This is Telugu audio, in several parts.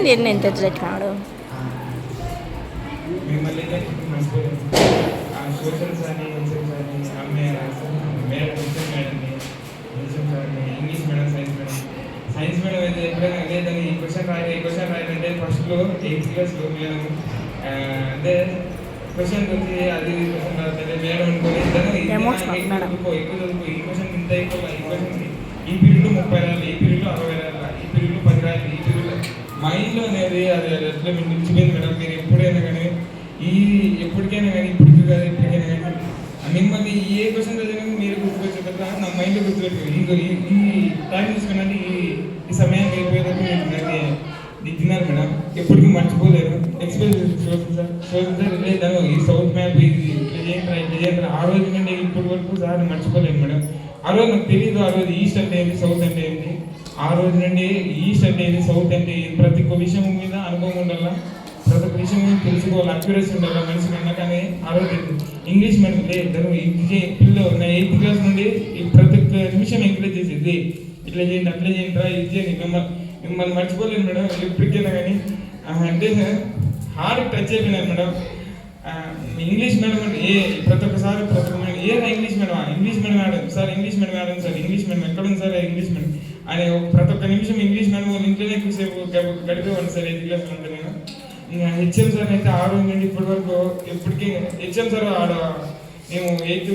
నేను తెచ్చిపెట్టినాడు. మిమ్మల్ని సోషల్స్ అని madam English madam science madam అయితే ఎప్పుడైనా లేదని ఈ క్వశ్చన్ రాయాలంటే ఫస్ట్లో 8th క్లాస్లో మేము అంటే క్వశ్చన్ వచ్చి అది మేడం అనుకోని ఎక్కువ చదువుకో ఈ క్వశ్చన్ ఇంత ఎక్కువ ఈ క్వశ్చన్ ఈ పీరియడ్లో 30 రాయాలి, ఈ పీరియడ్లో 60 రాయాలి, ఈ పీరియడ్లో 10 రాయాలి, ఈ పీరియడ్లో మైండ్లో అనేది అది అట్లా మీరు నిలిచిపోయింది మేడం. మీరు ఎప్పుడైనా కానీ ఎప్పటికైనా కానీ ఇప్పటికీ కాదు ఎప్పటికైనా కానీ మిమ్మల్ని ఏ క్వశ్చన్ చదివినా మీరు గుర్తుకొచ్చే కదా నా మైండ్లో గుర్తుపెట్టుకోండి. ఇంకో ఈ టైం తీసుకున్నాంటే ఈ సమయానికి అయిపోయేటప్పుడు మీరు తిన్నారు మేడం, ఎప్పటికీ మర్చిపోలేరు. ఎక్స్పీరియన్స్ సార్ లేదు ఈ సౌత్ మ్యాప్ ఇది ఇట్లా చేయండి ఆ రోజు నుండి ఇప్పటి వరకు సార్ మర్చిపోలేము మేడం. ఆ రోజు నాకు తెలియదు ఆ రోజు ఈస్ట్ అంటే ఏంటి సౌత్ అంటే ఏంటి, ఆ రోజు నుండి ఈస్ట్ అంటే ఏంటి సౌత్ అంటే ప్రతి ఒక్క విషయం మీద అనుభవం ఉండాల, ప్రతి ఒక్క విషయం మీద తెలుసుకోవాలి, అక్యురసీ ఉండాలి మనిషికి అన్నా. కానీ ఆ రోజు ఇంగ్లీష్ మీడియం లేదు పిల్లలు నా 8th క్లాస్ నుండి ప్రతి ఒక్క నిమిషం ఎంకరేజ్ చేసేది ఇట్లా చేయండి అట్లా చేయండి రా ఇది చేయండి. మిమ్మల్ని మర్చిపోలేదు మేడం ఎప్పటికైనా కానీ. అంటే హార్ట్ టచ్ అయిపోయినారు మేడం. ఇంగ్లీష్ మీడియం అంటే ప్రతి ఒక్కసారి ఇంగ్లీష్ మీడియం ఆడదు సార్, ఇంగ్లీష్ మీడియం ఆడదు సార్, ఇంగ్లీష్ మీడియం ఎక్కడ ఉంది సార్ ఇంగ్లీష్ మీడియం అని ప్రతి ఒక్క నిమిషం ఇంగ్లీష్ మీడియం వాళ్ళ ఇంట్లోనే ఎక్కువసేపు గడిపేవాడిని సార్ 8th క్లాస్ అంటే నేను. ఇంకా హెచ్ఎం సార్ అయితే ఆ రోజు నుండి ఇప్పటి వరకు ఎప్పటికీ హెచ్ఎం సార్ ఆడ మేము 8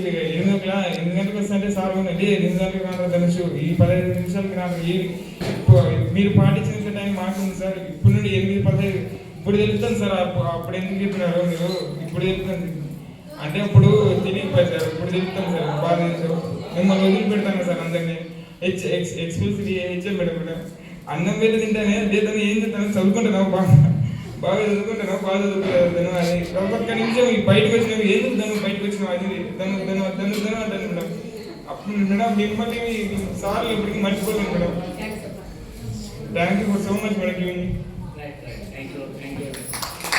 గంటలకు వస్తుంటే సార్ లే 8 గంటలకు రాను ధనుషు ఈ 15 నిమిషాలకి రాను మీరు పాటించిన టైం మాకుంది సార్. ఇప్పుడు నుండి 8-15 ఇప్పుడు తెలుస్తాను సార్. అప్పుడు ఎందుకు చెప్పినారు మీరు ఇప్పుడు తెలుస్తుంది అంటే అప్పుడు తెలియకపోయారు సార్, ఇప్పుడు తెలుస్తాను సార్. బాగా మిమ్మల్ని వదిలి పెడతాను సార్ అందరినీ. ఎక్స్పెన్సివ్ హెచ్ఎం మేడం మేడం అన్నం మీద తింటానే లేదని ఏం తింటాను చదువుకుంటున్నావు బాగా చదువుకోలేదు అని ఒక్కొక్క నిమిషం బయటకు వచ్చినావు ఏం చదువుతాను బయటకు వచ్చినావు అది అంటాను మేడం. అప్పుడు మేడం మిమ్మల్ని సార్లు ఇప్పటికీ మర్చిపోలేదు madam. Thank you for so much madam.